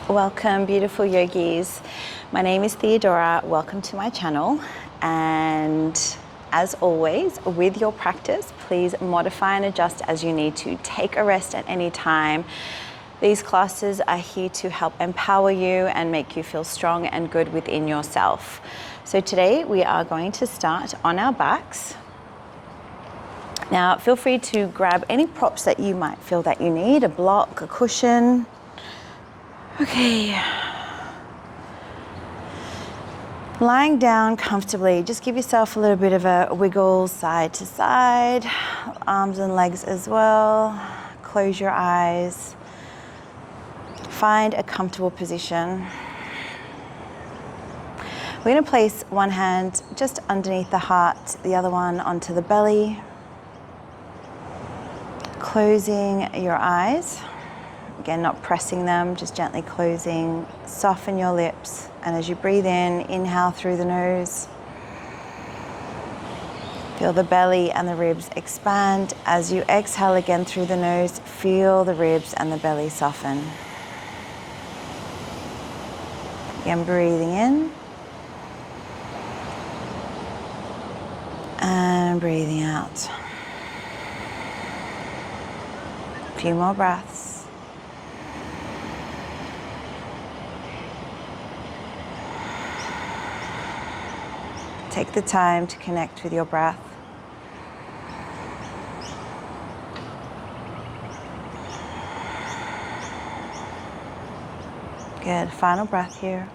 Welcome, beautiful yogis. My name is Theodora. Welcome to my channel. And as always, with your practice, please modify and adjust as you need to. Take a rest at any time. These classes are here to help empower you and make you feel strong and good within yourself. So today we are going to start on our backs. Now, feel free to grab any props that you might feel that you need, a block, a cushion. Okay. Lying down comfortably, just give yourself a little bit of a wiggle side to side, arms and legs as well. Close your eyes. Find a comfortable position. We're going to place one hand just underneath the heart, the other one onto the belly. Closing your eyes. Again, not pressing them, just gently closing. Soften your lips. And as you breathe in, inhale through the nose. Feel the belly and the ribs expand. As you exhale again through the nose, feel the ribs and the belly soften. Again, breathing in. And breathing out. A few more breaths. Take the time to connect with your breath. Good. Final breath here.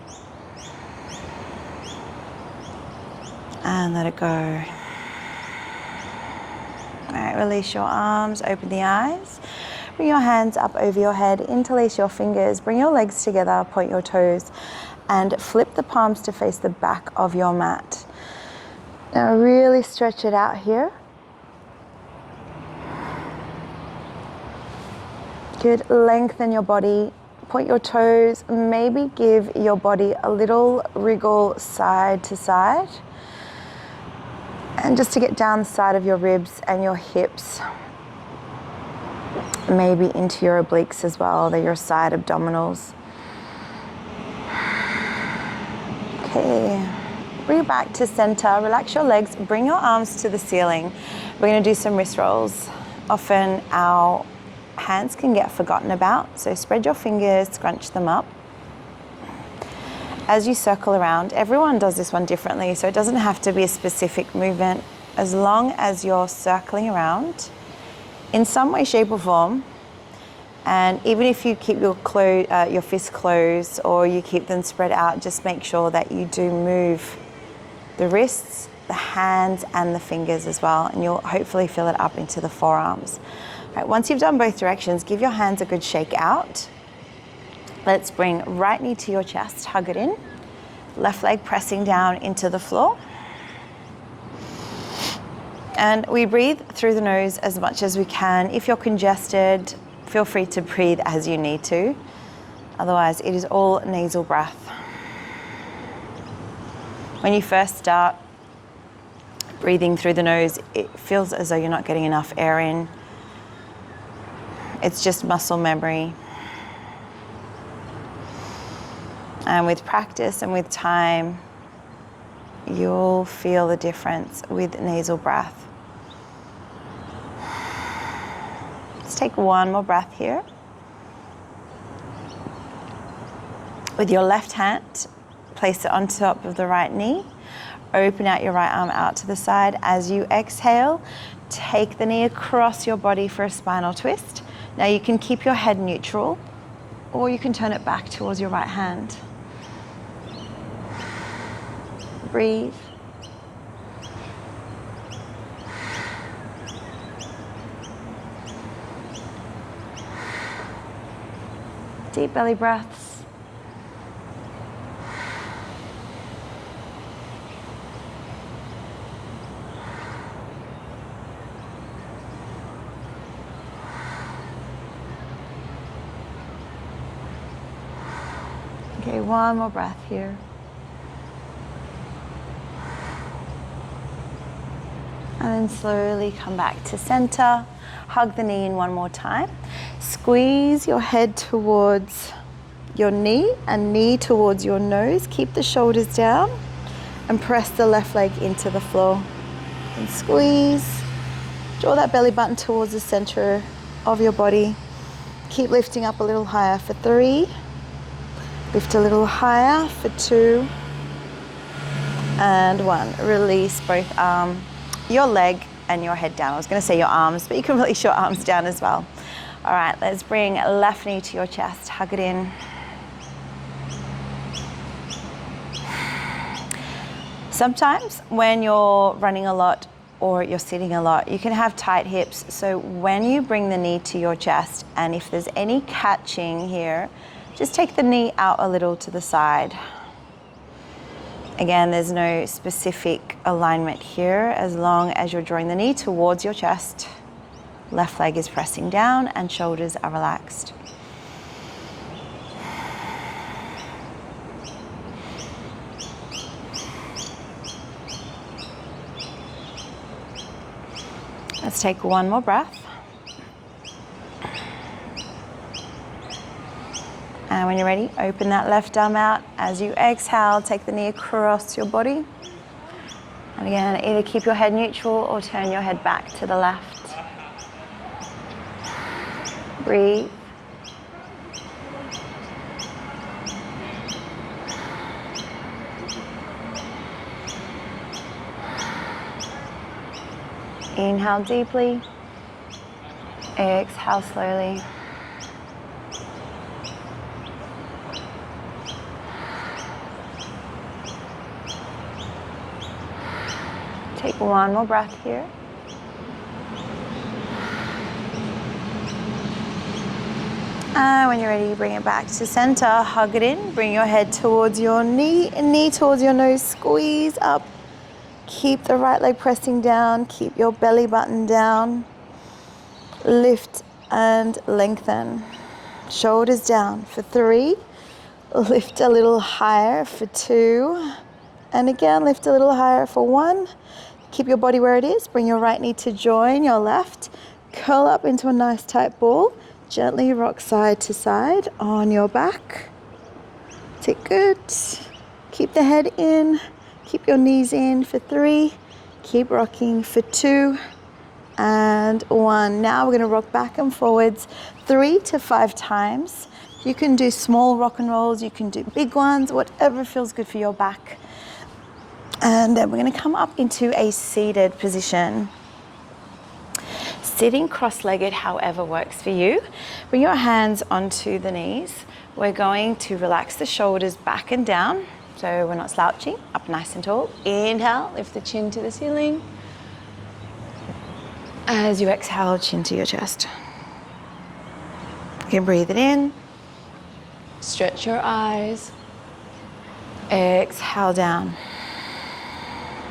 And let it go. All right, release your arms, open the eyes. Bring your hands up over your head, interlace your fingers, bring your legs together, point your toes, and flip the palms to face the back of your mat. Now really stretch it out here. Good, lengthen your body, point your toes, maybe give your body a little wriggle side to side. And just to get down the side of your ribs and your hips, maybe into your obliques as well, they're your side abdominals. Okay. Bring it back to center, relax your legs, bring your arms to the ceiling. We're going to do some wrist rolls. Often our hands can get forgotten about, so spread your fingers, scrunch them up. As you circle around, everyone does this one differently, so it doesn't have to be a specific movement. As long as you're circling around in some way, shape or form, and even if you keep your fists closed or you keep them spread out, just make sure that you do move the wrists, the hands, and the fingers as well, and you'll hopefully fill it up into the forearms. All right, once you've done both directions, give your hands a good shake out. Let's bring right knee to your chest, hug it in. Left leg pressing down into the floor. And we breathe through the nose as much as we can. If you're congested, feel free to breathe as you need to. Otherwise, it is all nasal breath. When you first start breathing through the nose, it feels as though you're not getting enough air in. It's just muscle memory. And with practice and with time, you'll feel the difference with nasal breath. Let's take one more breath here. With your left hand, place it on top of the right knee. Open out your right arm out to the side. As you exhale, take the knee across your body for a spinal twist. Now you can keep your head neutral, or you can turn it back towards your right hand. Breathe. Deep belly breaths. Okay, one more breath here. And then slowly come back to center. Hug the knee in one more time. Squeeze your head towards your knee and knee towards your nose. Keep the shoulders down and press the left leg into the floor. And squeeze. Draw that belly button towards the center of your body. Keep lifting up a little higher for 3. Lift a little higher for 2. And 1. Release both your leg and your head down. I was going to say your arms, but you can release your arms down as well. All right, let's bring left knee to your chest. Hug it in. Sometimes when you're running a lot or you're sitting a lot, you can have tight hips. So when you bring the knee to your chest, and if there's any catching here, just take the knee out a little to the side. Again, there's no specific alignment here as long as you're drawing the knee towards your chest. Left leg is pressing down and shoulders are relaxed. Let's take one more breath. And when you're ready, open that left arm out. As you exhale, take the knee across your body. And again, either keep your head neutral or turn your head back to the left. Breathe. Inhale deeply. Exhale slowly. Take one more breath here. And when you're ready, bring it back to center. Hug it in. Bring your head towards your knee and knee towards your nose. Squeeze up. Keep the right leg pressing down. Keep your belly button down. Lift and lengthen. Shoulders down for 3. Lift a little higher for 2. And again, lift a little higher for 1. Keep your body where it is. Bring your right knee to join your left. Curl up into a nice tight ball. Gently rock side to side on your back. Take good. Keep the head in. Keep your knees in for 3. Keep rocking for 2 and 1. Now we're going to rock back and forwards 3 to 5 times. You can do small rock and rolls. You can do big ones, whatever feels good for your back. And then we're going to come up into a seated position. Sitting cross-legged, however works for you. Bring your hands onto the knees. We're going to relax the shoulders back and down, so we're not slouching, up nice and tall. Inhale, lift the chin to the ceiling. As you exhale, chin to your chest. You can breathe it in. Stretch your eyes. Exhale down.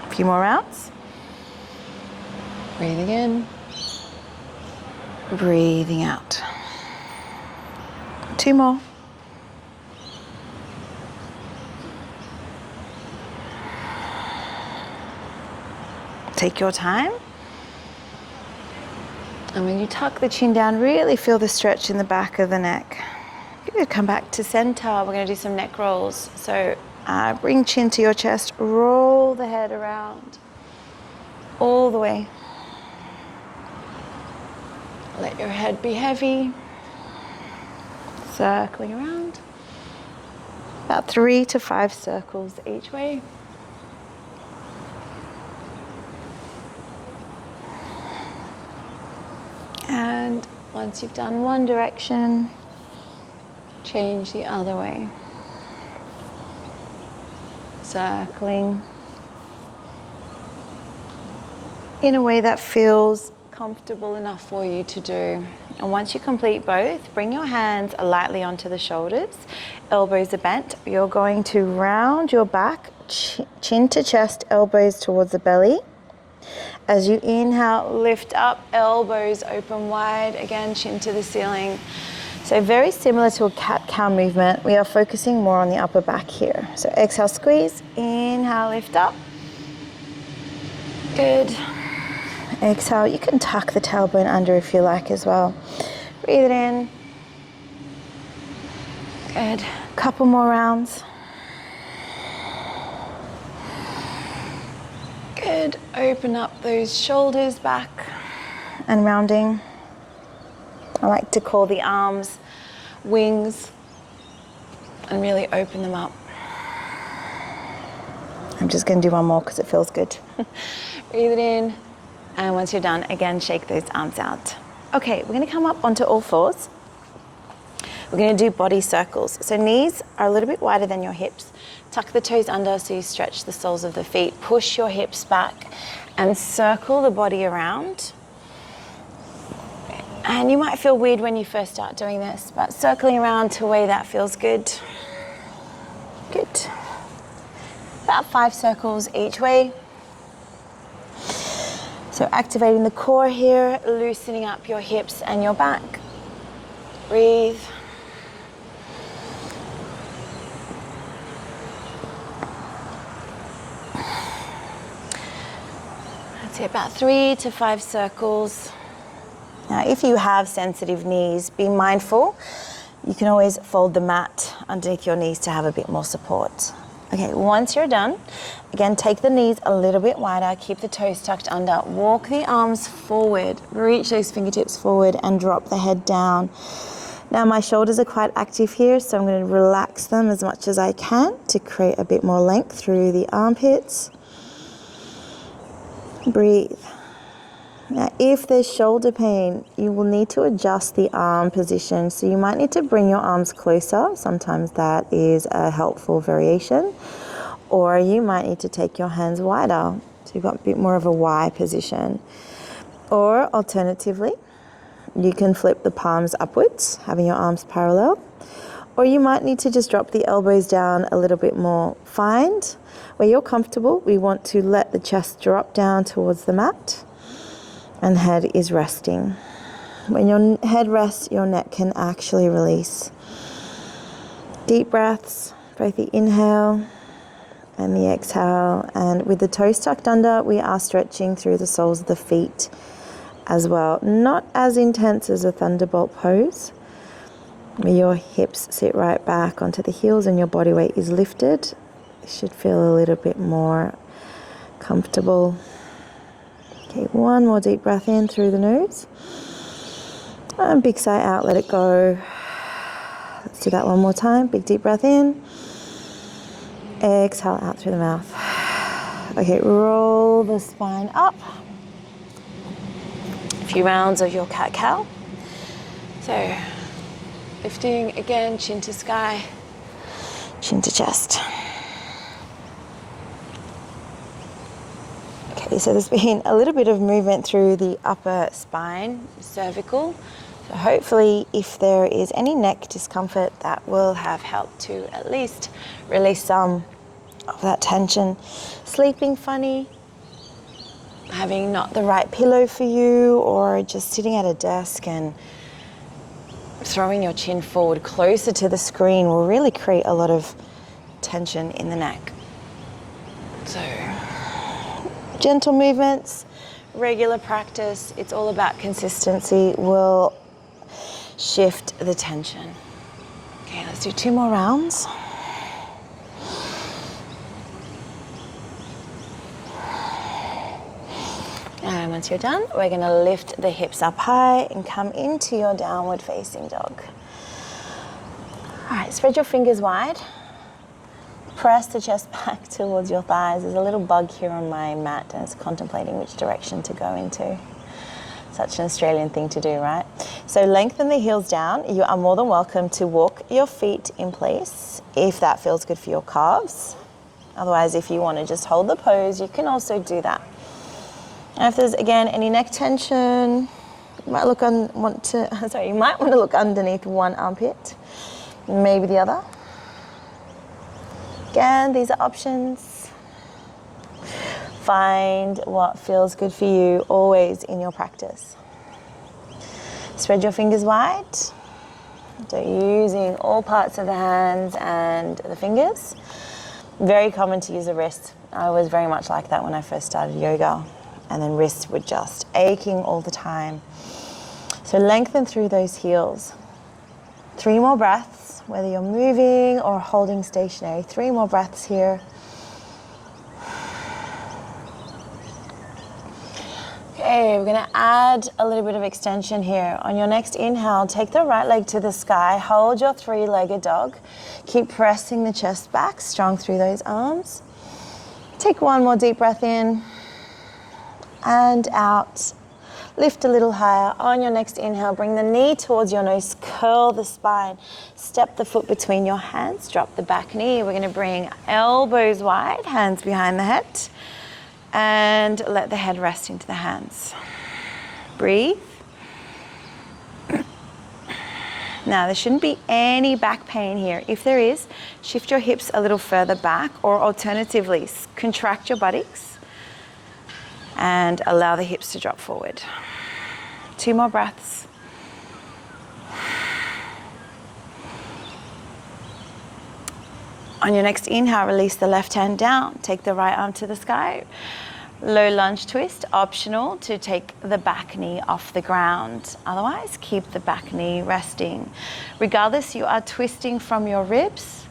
A few more rounds. Breathing in. Breathing out. 2 more. Take your time. And when you tuck the chin down, really feel the stretch in the back of the neck. Good. Come back to center. We're going to do some neck rolls. So bring chin to your chest. Roll the head around all the way. Let your head be heavy. Circling around. About 3 to 5 circles each way. And once you've done one direction, change the other way. Circling in a way that feels comfortable enough for you to do. And once you complete both, bring your hands lightly onto the shoulders. Elbows are bent. You're going to round your back, chin to chest, elbows towards the belly. As you inhale, lift up, elbows open wide, again, chin to the ceiling. So very similar to a cat-cow movement, we are focusing more on the upper back here. So exhale, squeeze, inhale, lift up. Good. Exhale, you can tuck the tailbone under if you like as well. Breathe it in. Good. Couple more rounds. Good. Open up those shoulders back and rounding. I like to call the arms wings and really open them up. I'm just going to do one more because it feels good. Breathe it in, and once you're done, again, shake those arms out. Okay, we're going to come up onto all fours. We're going to do body circles. So knees are a little bit wider than your hips. Tuck the toes under so you stretch the soles of the feet. Push your hips back and circle the body around. And you might feel weird when you first start doing this, but circling around to a way that feels good. Good. About 5 circles each way. So activating the core here, loosening up your hips and your back. Breathe. I'd say about 3 to 5 circles. Now, if you have sensitive knees, be mindful. You can always fold the mat underneath your knees to have a bit more support. Okay, once you're done, again, take the knees a little bit wider, keep the toes tucked under, walk the arms forward, reach those fingertips forward and drop the head down. Now my shoulders are quite active here, so I'm going to relax them as much as I can to create a bit more length through the armpits. Breathe. Now, if there's shoulder pain, you will need to adjust the arm position. So you might need to bring your arms closer. Sometimes that is a helpful variation. Or you might need to take your hands wider. So you've got a bit more of a Y position. Or alternatively, you can flip the palms upwards, having your arms parallel. Or you might need to just drop the elbows down a little bit more. Find where you're comfortable. We want to let the chest drop down towards the mat. And head is resting. When your head rests, your neck can actually release. Deep breaths, both the inhale and the exhale. And with the toes tucked under, we are stretching through the soles of the feet as well. Not as intense as a thunderbolt pose, where your hips sit right back onto the heels and your body weight is lifted. It should feel a little bit more comfortable. Okay, one more deep breath in through the nose. And big sigh out, let it go. Let's do that one more time. Big deep breath in. Exhale out through the mouth. Okay, roll the spine up. A few rounds of your cat-cow. So, lifting again, chin to sky, chin to chest. Okay, so there's been a little bit of movement through the upper spine, cervical. So hopefully if there is any neck discomfort, that will have helped to at least release some of that tension. Sleeping funny, having not the right pillow for you, or just sitting at a desk and throwing your chin forward closer to the screen will really create a lot of tension in the neck. So gentle movements, regular practice, it's all about consistency, will shift the tension. Okay, let's do 2 more rounds. And once you're done, we're going to lift the hips up high and come into your downward facing dog. All right, spread your fingers wide. Press the chest back towards your thighs. There's a little bug here on my mat and it's contemplating which direction to go into. Such an Australian thing to do, right? So lengthen the heels down. You are more than welcome to walk your feet in place if that feels good for your calves. Otherwise, if you want to just hold the pose, you can also do that. And if there's, again, any neck tension, you might want to look underneath one armpit, maybe the other. Again, these are options. Find what feels good for you always in your practice. Spread your fingers wide. So using all parts of the hands and the fingers. Very common to use the wrist. I was very much like that when I first started yoga. And then wrists were just aching all the time. So lengthen through those heels. 3 more breaths. whether you're moving or holding stationary. 3 more breaths here. Okay, we're gonna add a little bit of extension here. On your next inhale, take the right leg to the sky, hold your 3-legged dog. Keep pressing the chest back, strong through those arms. Take 1 more deep breath in and out. Lift a little higher. On your next inhale, bring the knee towards your nose, curl the spine. Step the foot between your hands, drop the back knee. We're gonna bring elbows wide, hands behind the head. And let the head rest into the hands. Breathe. Now, there shouldn't be any back pain here. If there is, shift your hips a little further back, or alternatively, contract your buttocks and allow the hips to drop forward. 2 more breaths. On your next inhale, release the left hand down. Take the right arm to the sky. Low lunge twist, optional to take the back knee off the ground. Otherwise, keep the back knee resting. Regardless, you are twisting from your ribs.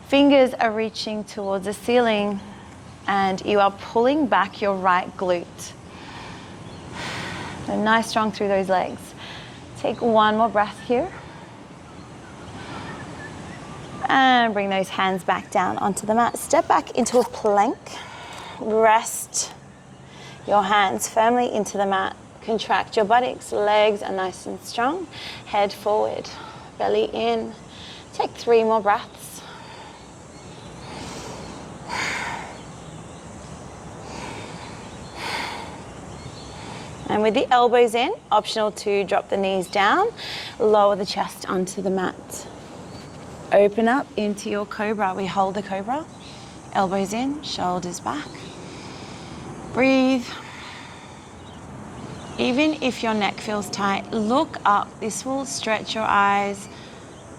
Fingers are reaching towards the ceiling and you are pulling back your right glute. So nice strong through those legs. Take 1 more breath here. And bring those hands back down onto the mat. Step back into a plank. Rest your hands firmly into the mat. Contract your buttocks, legs are nice and strong. Head forward, belly in. Take 3 more breaths. And with the elbows in, optional to drop the knees down, lower the chest onto the mat. Open up into your cobra. We hold the cobra. Elbows in, shoulders back. Breathe. Even if your neck feels tight, look up. This will stretch your eyes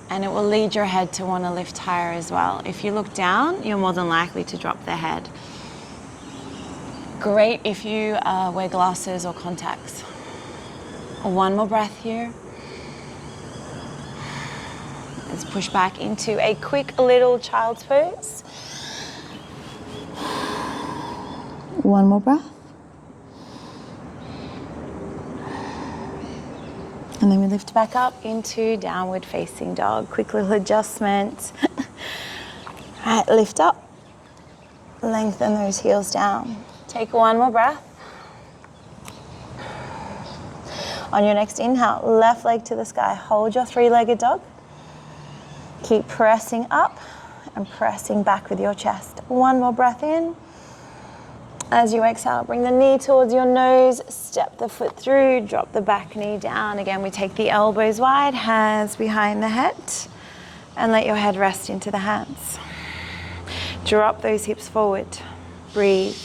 and it will lead your head to want to lift higher as well. If you look down, you're more than likely to drop the head. Great if you wear glasses or contacts. 1 more breath here. Let's push back into a quick little child's pose. 1 more breath. And then we lift back up into downward facing dog. Quick little adjustment. All right, lift up. Lengthen those heels down. Take 1 more breath. On your next inhale, left leg to the sky. Hold your 3-legged dog. Keep pressing up and pressing back with your chest. 1 more breath in. As you exhale, bring the knee towards your nose, step the foot through, drop the back knee down. Again, we take the elbows wide, hands behind the head, and let your head rest into the hands. Drop those hips forward. Breathe.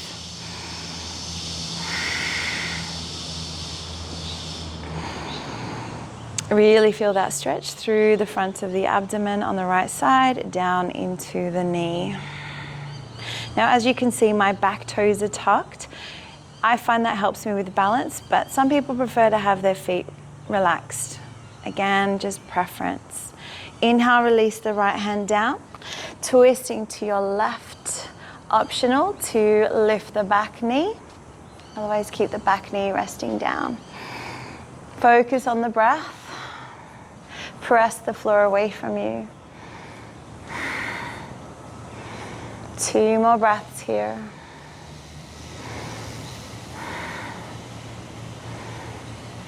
Really feel that stretch through the front of the abdomen on the right side, down into the knee. Now, as you can see, my back toes are tucked. I find that helps me with balance, but some people prefer to have their feet relaxed. Again, just preference. Inhale, release the right hand down, twisting to your left. Optional to lift the back knee. Otherwise, keep the back knee resting down. Focus on the breath. Press the floor away from you. 2 more breaths here.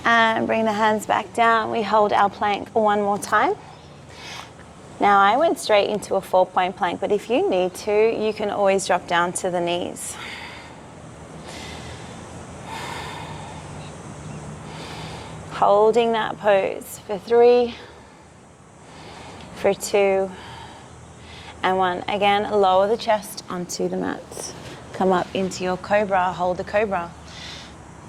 And bring the hands back down. We hold our plank 1 more time. Now I went straight into a 4-point plank, but if you need to, you can always drop down to the knees. Holding that pose for 3, for 2, and 1. Again, lower the chest onto the mat. Come up into your cobra, hold the cobra.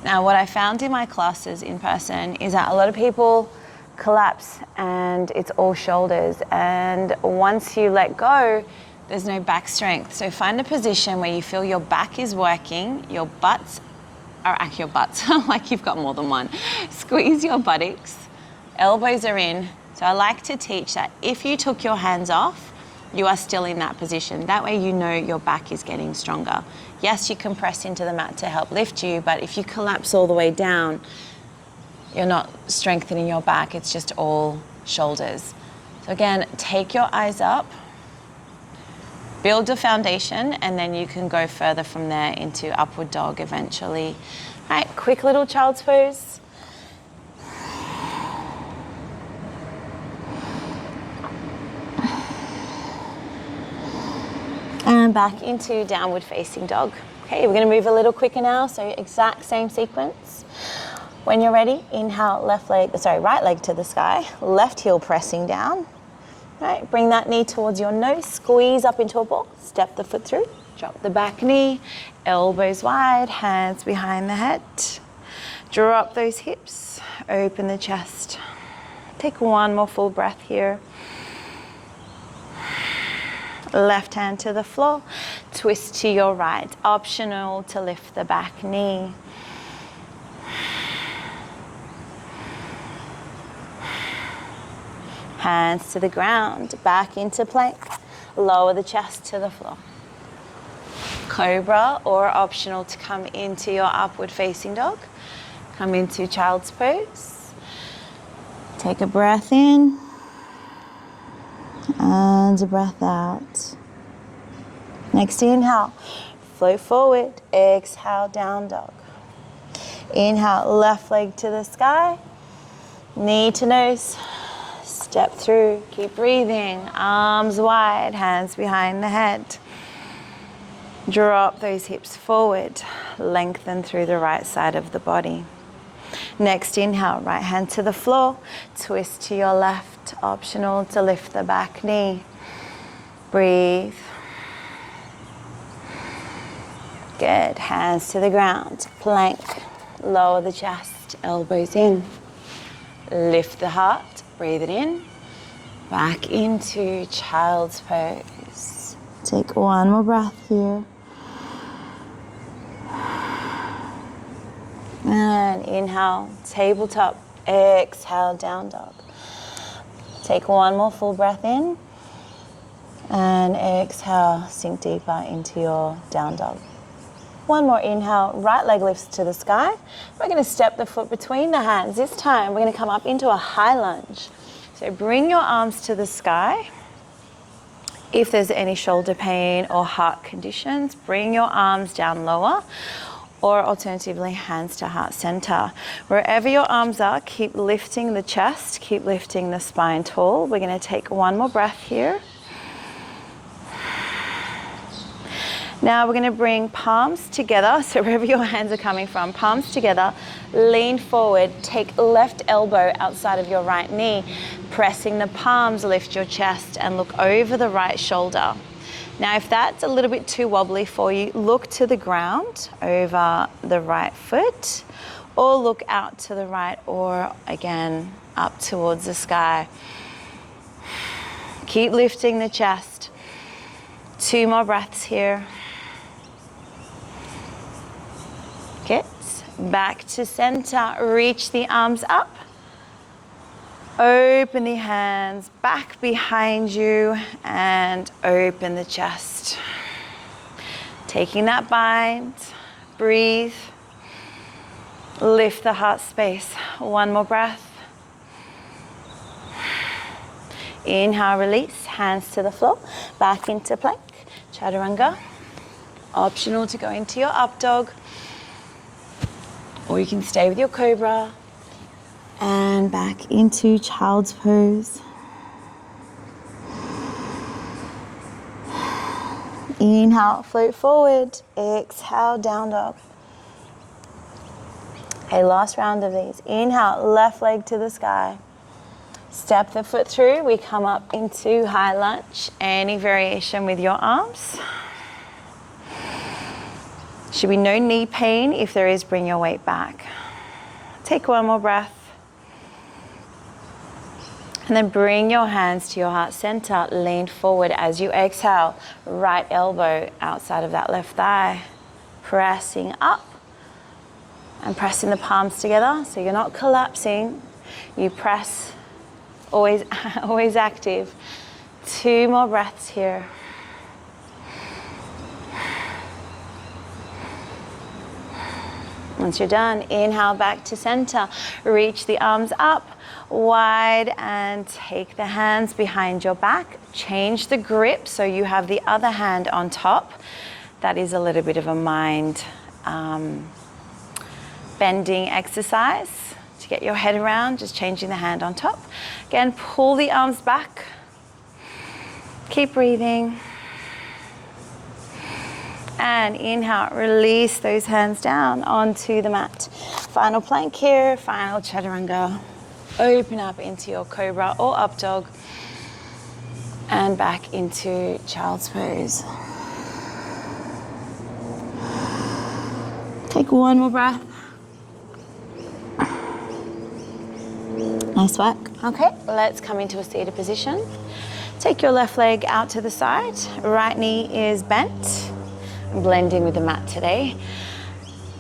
Now, what I found in my classes in person is that a lot of people collapse and it's all shoulders. And once you let go, there's no back strength. So find a position where you feel your back is working, your butts, like you've got more than one. Squeeze your buttocks, elbows are in. So I like to teach that if you took your hands off, you are still in that position. That way you know your back is getting stronger. Yes, you can press into the mat to help lift you, but if you collapse all the way down, you're not strengthening your back, it's just all shoulders. So again, take your eyes up, build a foundation, and then you can go further from there into upward dog eventually. All right, quick little child's pose. And back into downward facing dog. Okay, we're gonna move a little quicker now, so exact same sequence. When you're ready, inhale, right leg to the sky, left heel pressing down. Right, bring that knee towards your nose, squeeze up into a ball, step the foot through, drop the back knee, elbows wide, hands behind the head. Drop those hips, open the chest. Take one more full breath here. Left hand to the floor, twist to your right. Optional to lift the back knee. Hands to the ground, back into plank. Lower the chest to the floor. Cobra, or optional to come into your upward facing dog. Come into child's pose. Take a breath in and a breath out. Next inhale, float forward. Exhale, down dog. Inhale, left leg to the sky, knee to nose. Step through, keep breathing, arms wide, hands behind the head. Drop those hips forward, lengthen through the right side of the body. Next inhale, right hand to the floor, twist to your left, optional to lift the back knee. Breathe. Good, hands to the ground, plank, lower the chest, elbows in. Lift the heart. Breathe it in, back into child's pose. Take one more breath here. And inhale, tabletop. Exhale, down dog. Take one more full breath in. And exhale, sink deeper into your down dog. One more inhale, right leg lifts to the sky. We're going to step the foot between the hands. This time we're going to come up into a high lunge. So bring your arms to the sky. If there's any shoulder pain or heart conditions, bring your arms down lower, or alternatively hands to heart center. Wherever your arms are, keep lifting the chest, keep lifting the spine tall. We're going to take one more breath here. Now we're going to bring palms together, so wherever your hands are coming from, palms together, lean forward, take left elbow outside of your right knee, pressing the palms, lift your chest and look over the right shoulder. Now if that's a little bit too wobbly for you, look to the ground over the right foot, or look out to the right, or again up towards the sky. Keep lifting the chest. 2 more breaths here. Get back to center, reach the arms up, open the hands back behind you and open the chest. Taking that bind, breathe, lift the heart space. One more breath. Inhale, release, hands to the floor, back into plank, chaturanga. Optional to go into your up dog, or you can stay with your cobra. And back into child's pose. Inhale, float forward. Exhale, down dog. Okay, last round of these. Inhale, left leg to the sky. Step the foot through. We come up into high lunge. Any variation with your arms. Should be no knee pain. If there is, bring your weight back. Take one more breath. And then bring your hands to your heart center. Lean forward as you exhale. Right elbow outside of that left thigh. Pressing up and pressing the palms together. So you're not collapsing. You press Always, always active. 2 more breaths here. Once you're done, inhale back to center. Reach the arms up wide and take the hands behind your back. Change the grip so you have the other hand on top. That is a little bit of a mind bending exercise to get your head around, just changing the hand on top. Again, pull the arms back. Keep breathing. And inhale, release those hands down onto the mat. Final plank here, final chaturanga. Open up into your cobra or up dog and back into child's pose. Take one more breath. Nice work. Okay, let's come into a seated position. Take your left leg out to the side. Right knee is bent. Blending with the mat today.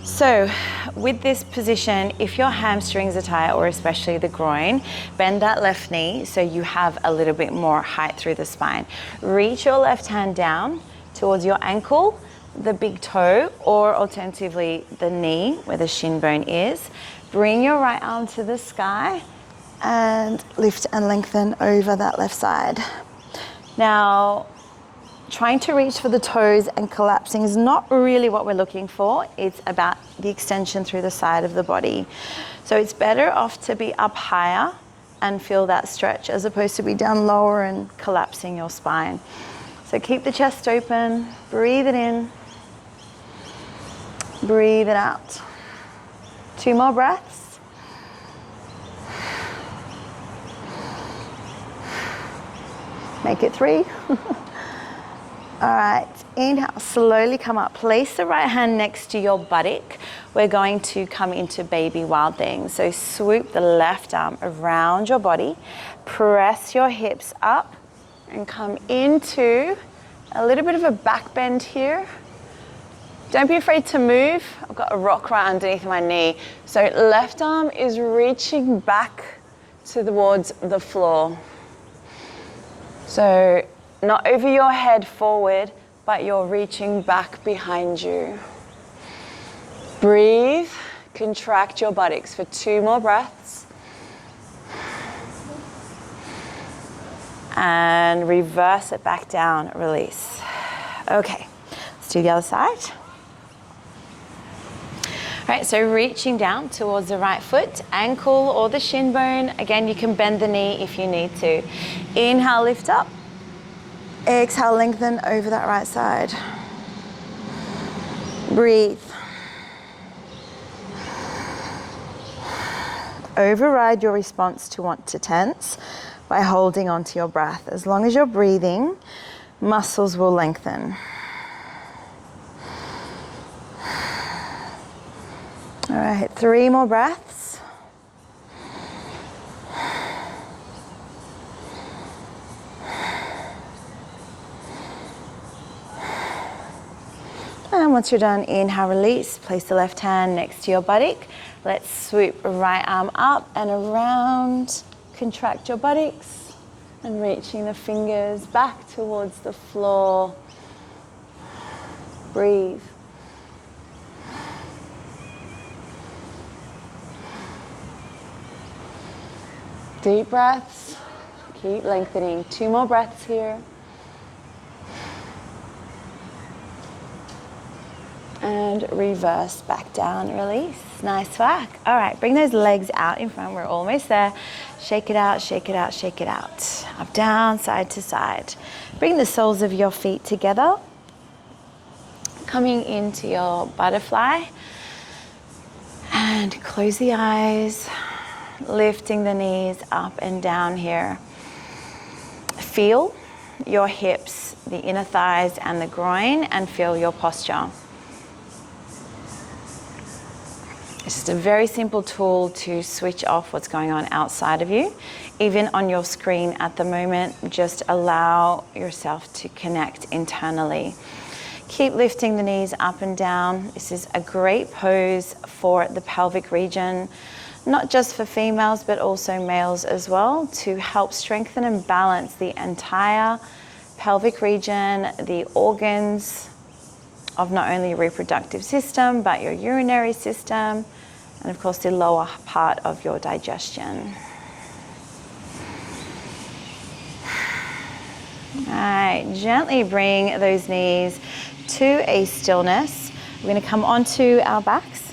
So with this position, if your hamstrings are tight, or especially the groin, bend that left knee so you have a little bit more height through the spine. Reach your left hand down towards your ankle, the big toe, or alternatively the knee where the shin bone is. Bring your right arm to the sky and lift and lengthen over that left side. Now, trying to reach for the toes and collapsing is not really what we're looking for. It's about the extension through the side of the body. So it's better off to be up higher and feel that stretch as opposed to be down lower and collapsing your spine. So keep the chest open, breathe it in, breathe it out. 2 more breaths. Make it 3. All right, inhale, slowly come up. Place the right hand next to your buttock. We're going to come into baby wild thing. So swoop the left arm around your body, press your hips up and come into a little bit of a back bend here. Don't be afraid to move. I've got a rock right underneath my knee. So left arm is reaching back towards the floor. So not over your head forward, but you're reaching back behind you. Breathe, contract your buttocks for 2 more breaths. And reverse it back down, release. Okay, let's do the other side. All right, so reaching down towards the right foot, ankle or the shin bone. Again, you can bend the knee if you need to. Inhale, lift up. Exhale, lengthen over that right side. Breathe. Override your response to want to tense by holding onto your breath. As long as you're breathing, muscles will lengthen. All right, 3 more breaths. And once you're done, inhale, release. Place the left hand next to your buttock. Let's swoop right arm up and around. Contract your buttocks and reaching the fingers back towards the floor. Breathe. Deep breaths. Keep lengthening. 2 more breaths here. And reverse back down, release. Nice work. All right, bring those legs out in front. We're almost there. Shake it out, shake it out, shake it out. Up, down, side to side. Bring the soles of your feet together. Coming into your butterfly. And close the eyes. Lifting the knees up and down here. Feel your hips, the inner thighs and the groin, and feel your posture. It's just a very simple tool to switch off what's going on outside of you. Even on your screen at the moment, just allow yourself to connect internally. Keep lifting the knees up and down. This is a great pose for the pelvic region. not just for females, but also males as well, to help strengthen and balance the entire pelvic region, the organs of not only your reproductive system, but your urinary system, and of course the lower part of your digestion. All right, gently bring those knees to a stillness. We're going to come onto our backs.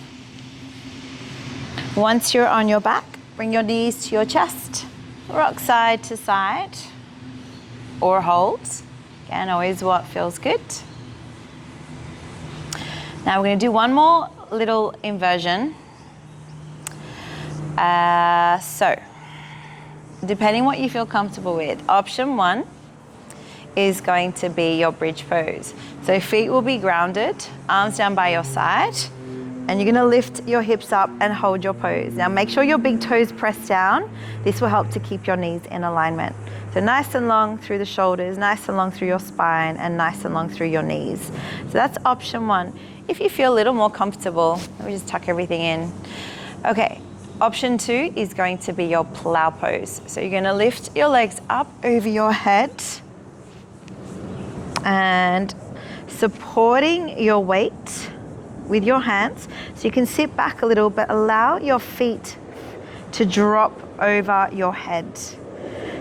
Once you're on your back, bring your knees to your chest. Rock side to side or hold. Again, always what feels good. Now we're going to do one more little inversion. So, depending what you feel comfortable with, option one is going to be your bridge pose. So feet will be grounded, arms down by your side, and you're gonna lift your hips up and hold your pose. Now make sure your big toes press down. This will help to keep your knees in alignment. So nice and long through the shoulders, nice and long through your spine, and nice and long through your knees. So that's option one. If you feel a little more comfortable, let me just tuck everything in. Okay, option two is going to be your plow pose. So you're gonna lift your legs up over your head and supporting your weight with your hands. So you can sit back a little, but allow your feet to drop over your head.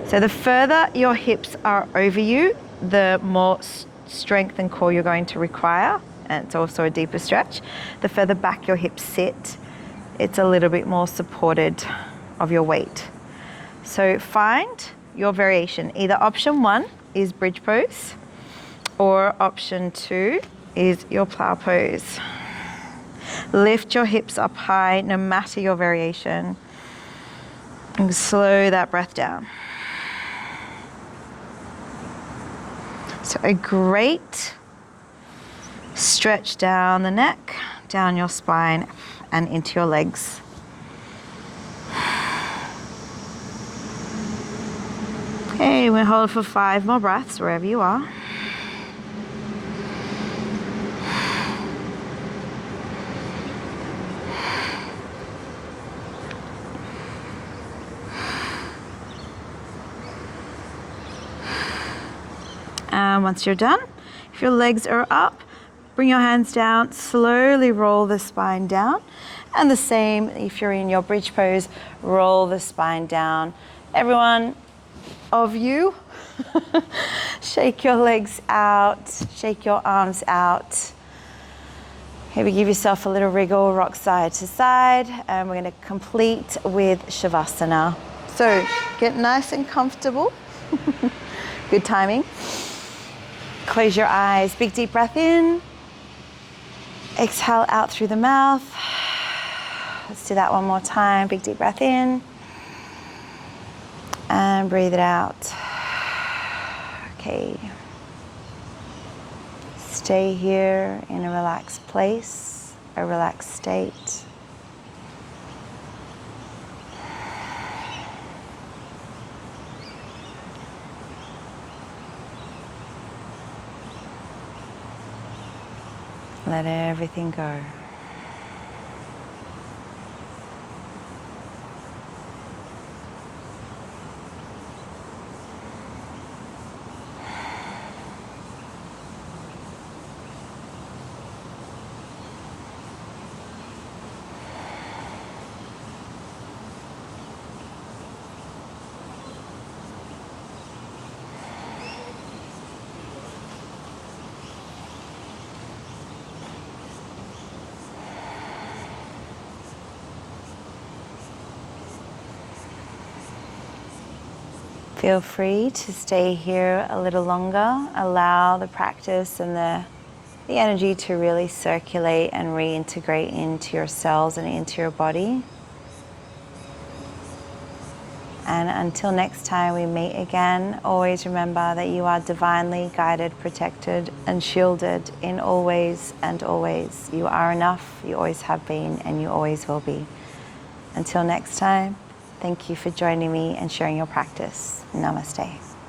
So the further your hips are over you, the more strength and core you're going to require. And it's also a deeper stretch. The further back your hips sit, it's a little bit more supported of your weight. So find your variation. Either option one is bridge pose, or option two is your plow pose. Lift your hips up high, no matter your variation. And slow that breath down. So a great stretch down the neck, down your spine, and into your legs. Okay, we'll hold for 5 more breaths wherever you are. And once you're done, if your legs are up, bring your hands down, slowly roll the spine down. And the same if you're in your bridge pose, roll the spine down. Everyone of you, shake your legs out, shake your arms out. Maybe give yourself a little wriggle, rock side to side, and we're gonna complete with Shavasana. So get nice and comfortable. Good timing. Close your eyes, big deep breath in. Exhale out through the mouth. Let's do that one more time. Big deep breath in. And breathe it out. Okay. Stay here in a relaxed place, a relaxed state. Let everything go. Feel free to stay here a little longer. Allow the practice and the energy to really circulate and reintegrate into your cells and into your body. And until next time we meet again, always remember that you are divinely guided, protected, and shielded in all ways and always. You are enough, you always have been, and you always will be. Until next time, thank you for joining me and sharing your practice. Namaste.